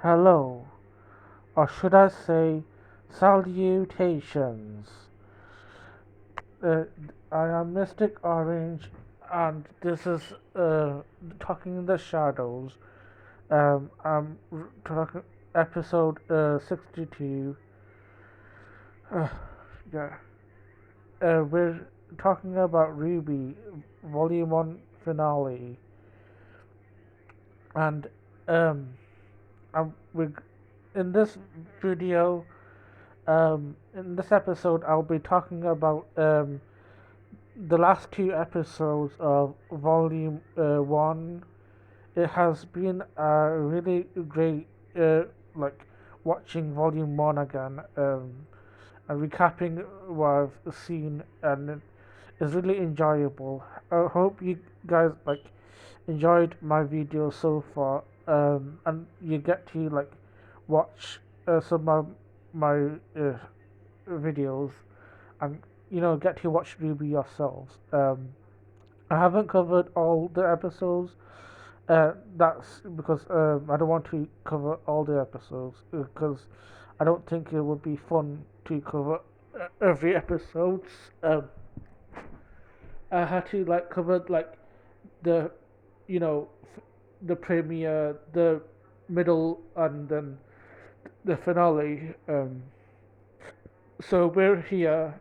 Hello, or should I say salutations. Uh, I am Mystic Orange, and this is Talking in the Shadows. I'm talking episode 62. Uh, yeah, we're talking about RWBY Volume 1 finale, and um, we in this video, in this episode, I'll be talking about the last two episodes of Volume 1. It has been really great, like watching Volume 1 again, and recapping what I've seen, and it's really enjoyable. I hope you guys enjoyed my video so far, and you get to watch some of my videos, and get to watch Ruby yourselves. I haven't covered all the episodes. That's because I don't want to cover all the episodes because I don't think it would be fun to cover every episode. Um, I had to cover the you know the premiere, the middle, and then the finale. So we're here,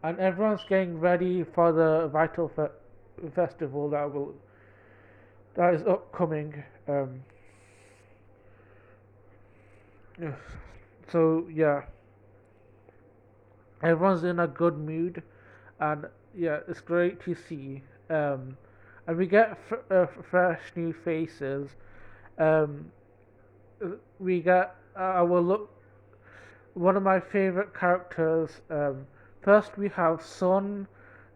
and everyone's getting ready for the festival that is upcoming. Yes. So yeah, everyone's in a good mood, and yeah, it's great to see. And we get fresh new faces. Um, we get our look. One of my favorite characters. First we have Son,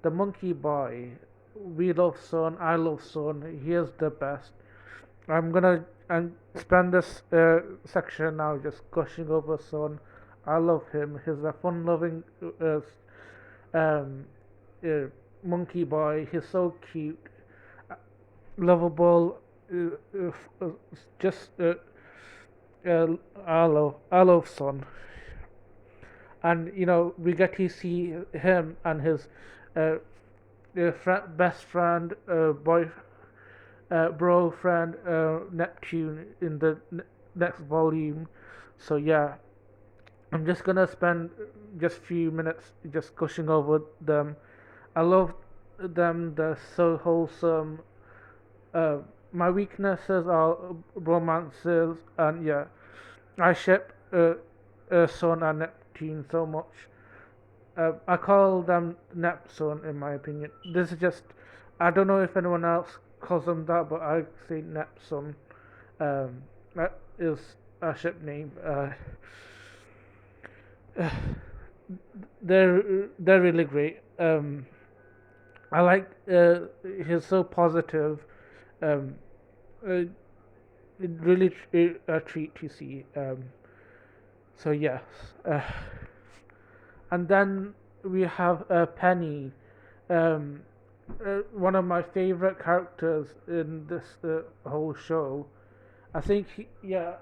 the monkey boy. We love Son. I love Son. He is the best. I'm gonna and spend this section now just gushing over Son. I love him. He's a fun-loving um, uh, monkey boy. He's so cute, lovable. Just I love Son, and we get to see him and his uh, best friend, bro friend Neptune in the next volume. So yeah, I'm just gonna spend just few minutes just gushing over them. I love them. They're so wholesome. Uh, my weaknesses are romances, and yeah, I ship Sun and Neptune so much. I call them Neptune in my opinion. This is just I don't know if anyone else calls them that, but I say Neptune. That is a ship name. They're really great. I like he's so positive. Um, uh, it really a treat to see. So yes, uh, and then we have Penny, um, one of my favorite characters in this whole show. I think yeah,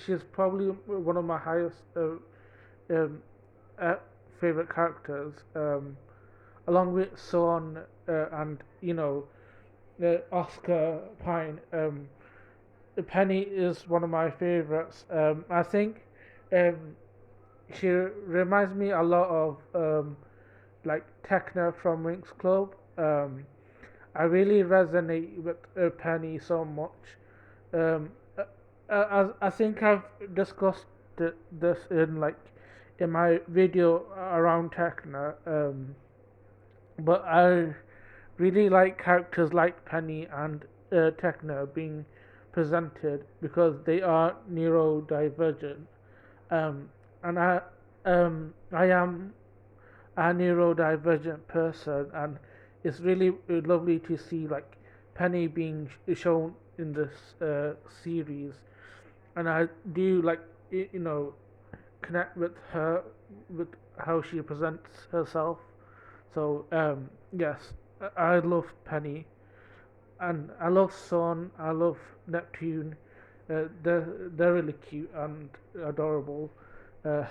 she's probably one of my highest um, uh, favorite characters, along with Son and Oscar Pine. Penny is one of my favorites. I think um, she reminds me a lot of Techna from Winx Club. I really resonate with Penny so much. Um, I think I've discussed this in my video around Techna. But I really like characters like Penny and Techna being presented because they are neurodivergent. Um, and I am a neurodivergent person, and it's really lovely to see Penny being shown in this series, and I do connect with her with how she presents herself. So yes, I love Penny. and I love Sun. I love Neptune. They're really cute and adorable. Uh,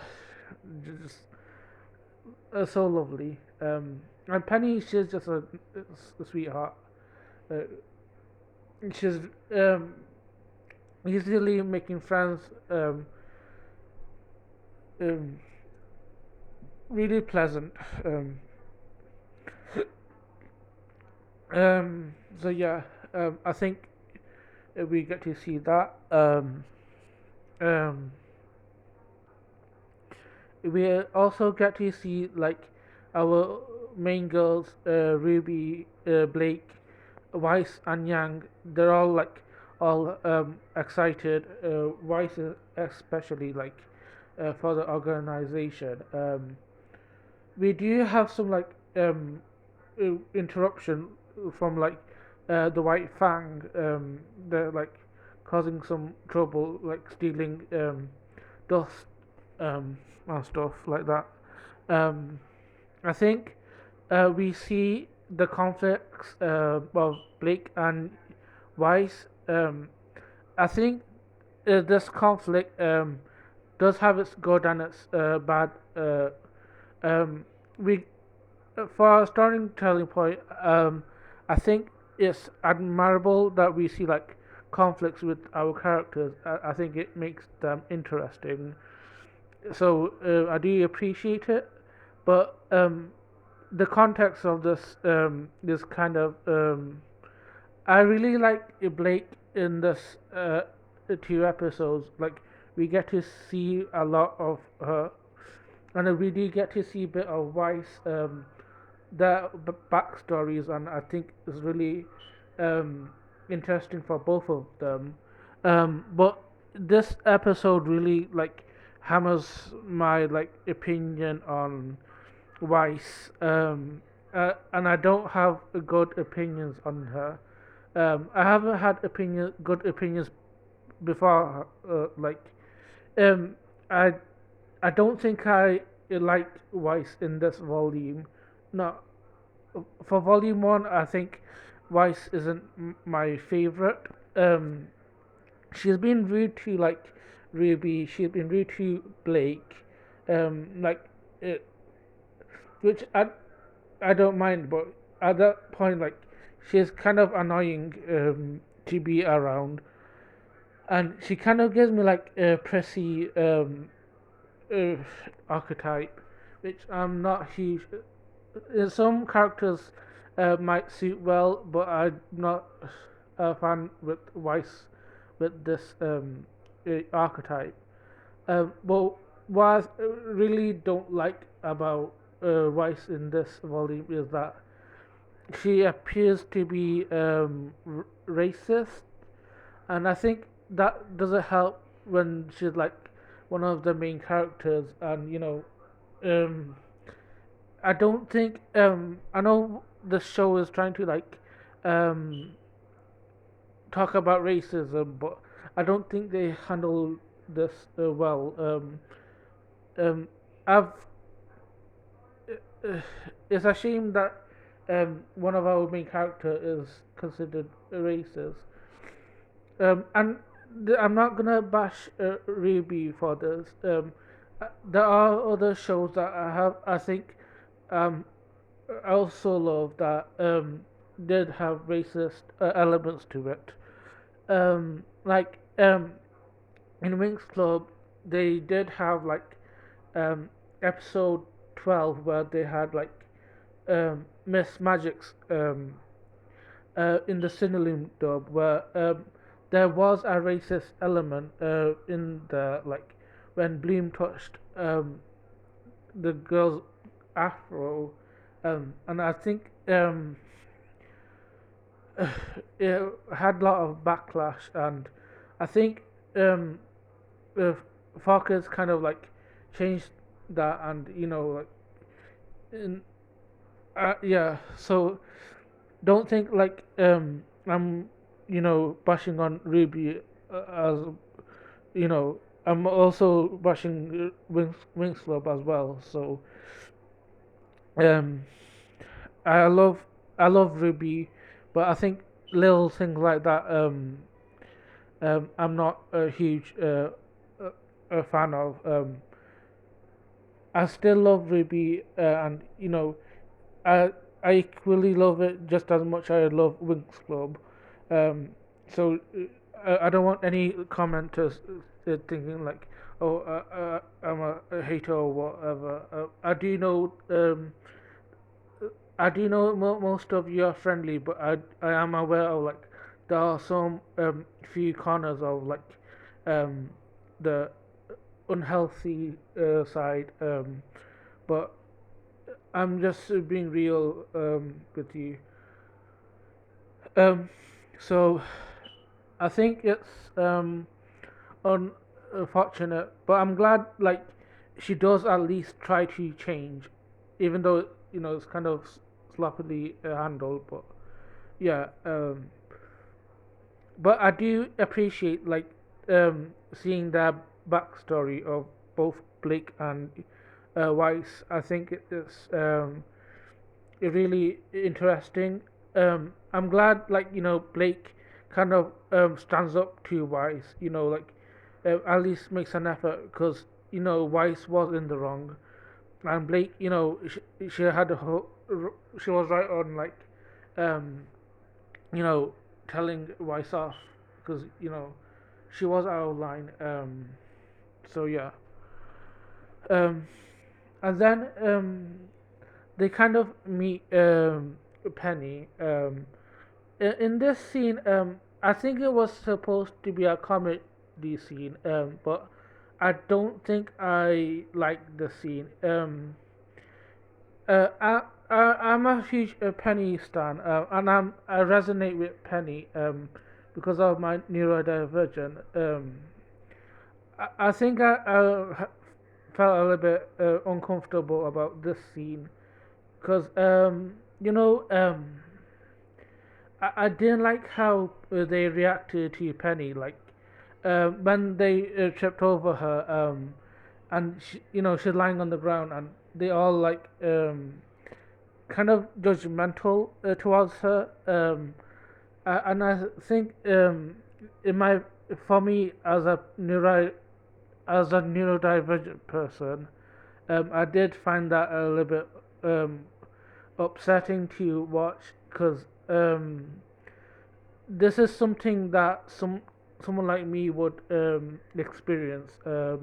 just so lovely. And Penny, she's just a sweetheart. Uh, she's um, easily making friends. Um, really pleasant. Um, so yeah, I think we get to see that. Um, we also get to see like our main girls, Ruby, Blake, Weiss, and Yang. They're all like all excited. Weiss especially like for the organization. We do have some like interruption from like the White Fang. They're like causing some trouble, like stealing dust and stuff like that. Um, I think we see the conflicts of Blake and Weiss. I think this conflict does have its good and its bad. Um, we for a starting telling point, I think it's admirable that we see like conflicts with our characters. I think it makes them interesting. So I do appreciate it, but the context of this kind of I really like Blake in this two episodes. Like we get to see a lot of her, and we do get to see a bit of Weiss. Their backstories, and I think is really um, interesting for both of them. But this episode really like hammers my like opinion on Weiss, and I don't have good opinions on her. I haven't had good opinions before. Um, I I don't think I liked Weiss in this volume. No, for volume one, I think Weiss isn't my favorite. She's been rude to like Ruby. She's been rude to Blake. Like it, which I don't mind, but at that point, like she's kind of annoying to be around, and she kind of gives me like a prissy uh, archetype, which I'm not huge. Some characters might suit well, but I'm not a fan with Weiss with this archetype. But what I really don't like about Weiss in this volume is that she appears to be racist, and I think that doesn't help when she's like one of the main characters, and um, I don't think I know the show is trying to like um talk about racism, but I don't think they handle this well. Um, I've uh, it's a shame that one of our main character is considered a racist. And I'm not gonna bash Ruby for this. There are other shows that I think um I also love that did have racist elements to it. Like in Winx Club, they did have like um, episode 12 where they had like Miss Magic's in the Cinnalum dub where there was a racist element in the like when Bloom touched the girl's afro, and I think it had a lot of backlash, and I think um, uh, Farkas kind of like changed that, and like in, yeah. So don't think like I'm bashing on Ruby as you know I'm also bashing Wings Club as well. So um, I love I love Ruby, but I think little things like that. I'm not a huge fan of. I still love Ruby, and I I equally love it just as much as I love Winx Club. Um, so I don't want any commenters thinking like, oh, I'm a hater or whatever. I do know most of you are friendly, but I am aware of like there are some few corners of like um, the unhealthy side. But I'm just being real with you. Um, so I think it's unfortunate, but I'm glad like she does at least try to change, even though it's kind of sloppily handled. But yeah, but I do appreciate like seeing the backstory of both Blake and Weiss. I think it's really interesting. I'm glad like Blake kind of stands up to Weiss. Like at least makes an effort because Weiss was in the wrong, and Blake she had she was right on like um you know telling Weiss off because she was out of line. So yeah. Um, and then they kind of meet Penny. In this scene, I think it was supposed to be a comedy scene, but I don't think I like the scene. I'm a huge Penny stan, and I resonate with Penny because of my neurodivergent. I think felt a little bit uncomfortable about this scene because I didn't like how they reacted to Penny, like when they tripped over her, and she's lying on the ground, and they all like kind of judgmental towards her, and I think in my for me as a neurodivergent person, I did find that a little bit upsetting to watch because this is something that someone like me would experience. Uh,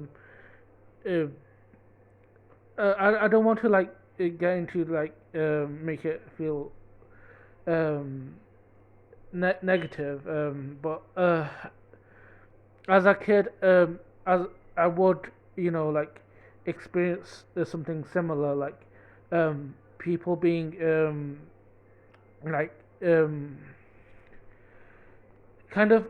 I don't want to like get into like make it feel um, negative, but as a kid, as I would like experience something similar, like people being like kind of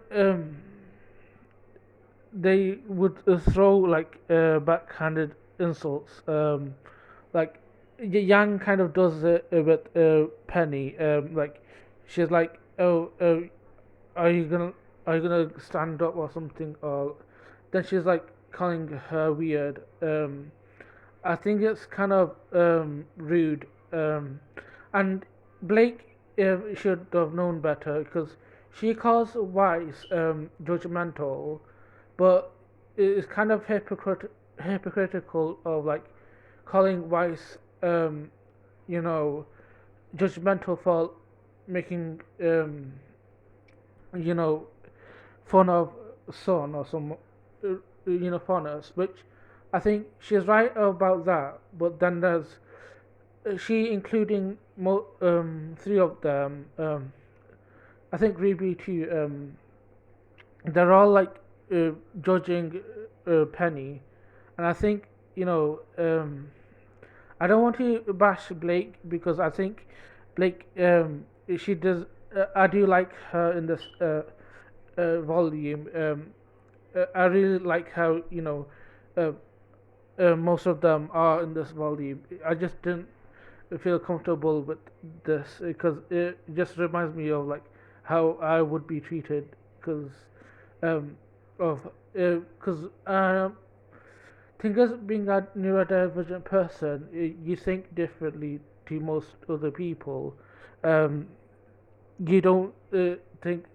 they would throw like backhanded insults. Like Yang kind of does it with Penny. Like she's like, "Oh, are you gonna stand up or something?" Or then she's like calling her weird. I think it's kind of rude. And Blake should have known better because she calls Wise judgmental, but it's kind of hypocritical of like calling Wise you know judgmental for making you know fun of Son or some foreigners, which I think she's right about that. But then there's she including three of them. I think RWBY too. They're all like judging Penny, and I think I don't want to bash Blake because I think Blake she does. I do like her in this volume. I really like how uh, most of them are in this volume. I just didn't feel comfortable with this because it just reminds me of like how I would be treated because um, of because think as being a neurodivergent person, you think differently to most other people. Um, you don't think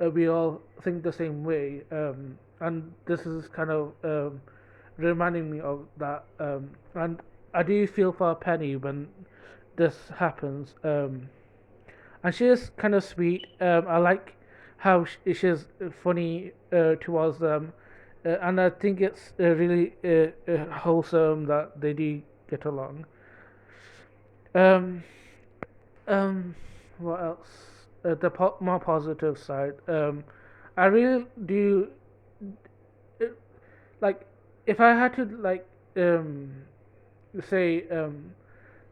we all think the same way, and this is kind of reminding me of that. And I do feel for Penny when this happens. And she is kind of sweet. I like how she's funny towards them, and I think it's really wholesome that they do get along. Um, um, what else? The more positive side. I really do uh, like if I had to um say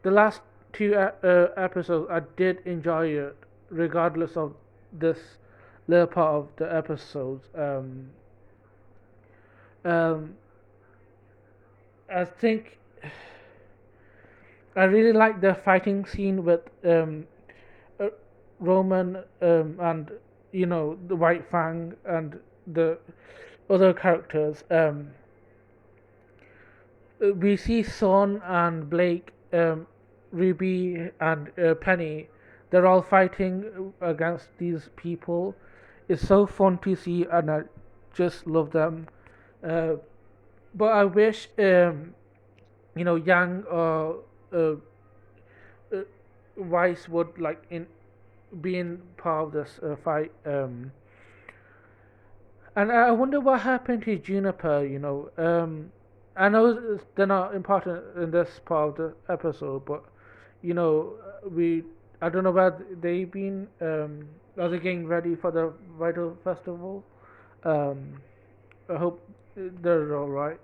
the last two episodes, I did enjoy it, regardless of this little part of the episodes. Um, I think I really like the fighting scene with uh, Roman and the White Fang and the other characters. We see Son and Blake, Ruby and Penny. They're all fighting against these people. It's so fun to see, and I just love them. Uh, but I wish, Yang or uh, uh, Weiss would being part of this fight. And I wonder what happened to Juniper. I know they're not important in this part of the episode, but we I don't know where they've been. Are they getting ready for the Vital Festival? Um, I hope they're all right.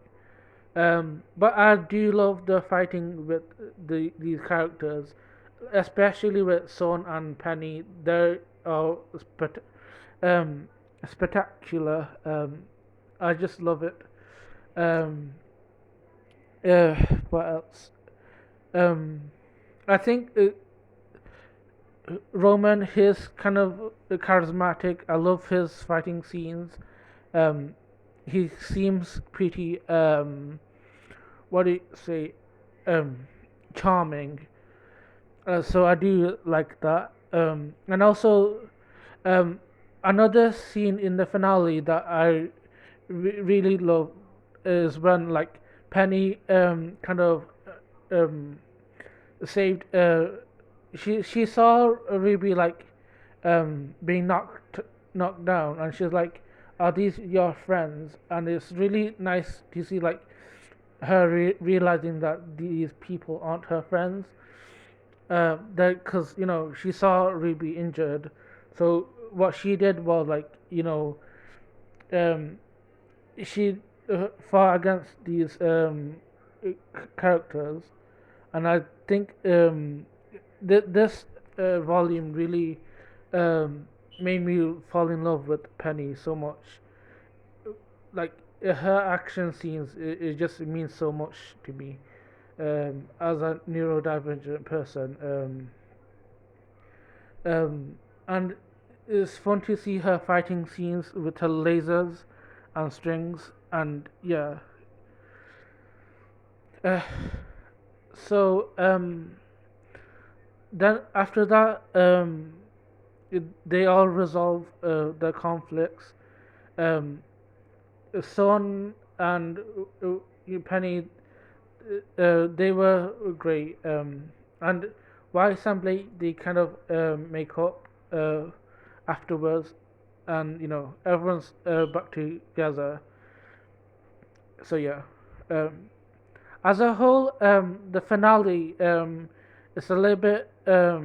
But I do love the fighting with these characters, especially with Son and Penny. They are um, spectacular. I just love it. Um, uh, what else? Um, I think Roman, he's kind of charismatic. I love his fighting scenes. Um, he seems pretty what do you say, um, charming. So I do like that. And also, um, another scene in the finale that I really love is when Penny kind of um saved. She saw Ruby being knocked down, and she's like, "Are these your friends?" And it's really nice to see her realizing that these people aren't her friends. That because she saw Ruby injured, so what she did was um, she fought against these characters, and I think this volume really made me fall in love with Penny so much. Like her action scenes, it just means so much to me. As a neurodivergent person, and it's fun to see her fighting scenes with her lasers and strings, and yeah. Uh, so then after that, they all resolve their conflicts. Um, Son and Penny, they were great. And Weiss and Blake, they kind of make up afterwards, and everyone's back together. So yeah. Um, as a whole, the finale is a little bit. There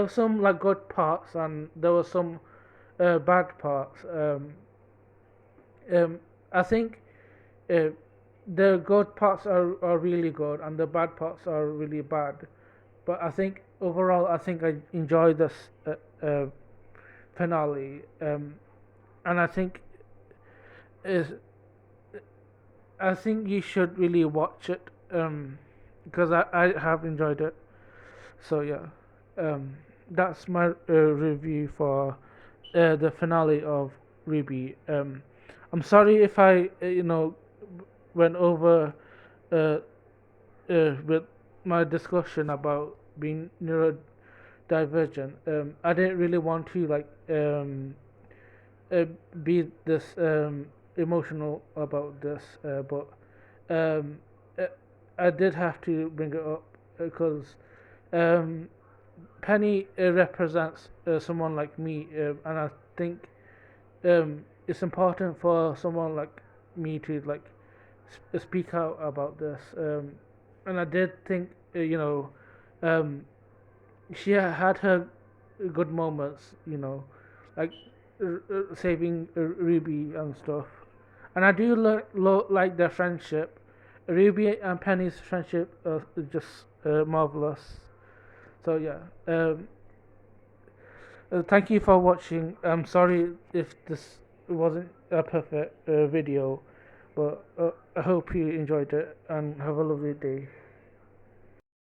were some good parts, and there were some bad parts. I think uh, the good parts are really good, and the bad parts are really bad. But I think overall, I think I enjoyed this finale, and is I think you should really watch it, because I have enjoyed it. So yeah, that's my review for the finale of RWBY. I'm sorry if I went over uh, with my discussion about being neurodivergent, divergent. I didn't really want to uh, be this emotional about this, but um, uh, I did have to bring it up because um, Penny represents someone like me, and I think it's important for someone like me to speak out about this. And I did think, um, she had her good moments, like saving Ruby and stuff. And I do like their friendship. Ruby and Penny's friendship is just marvelous. So yeah, thank you for watching. I'm sorry if this wasn't a perfect video, but I hope you enjoyed it and have a lovely day.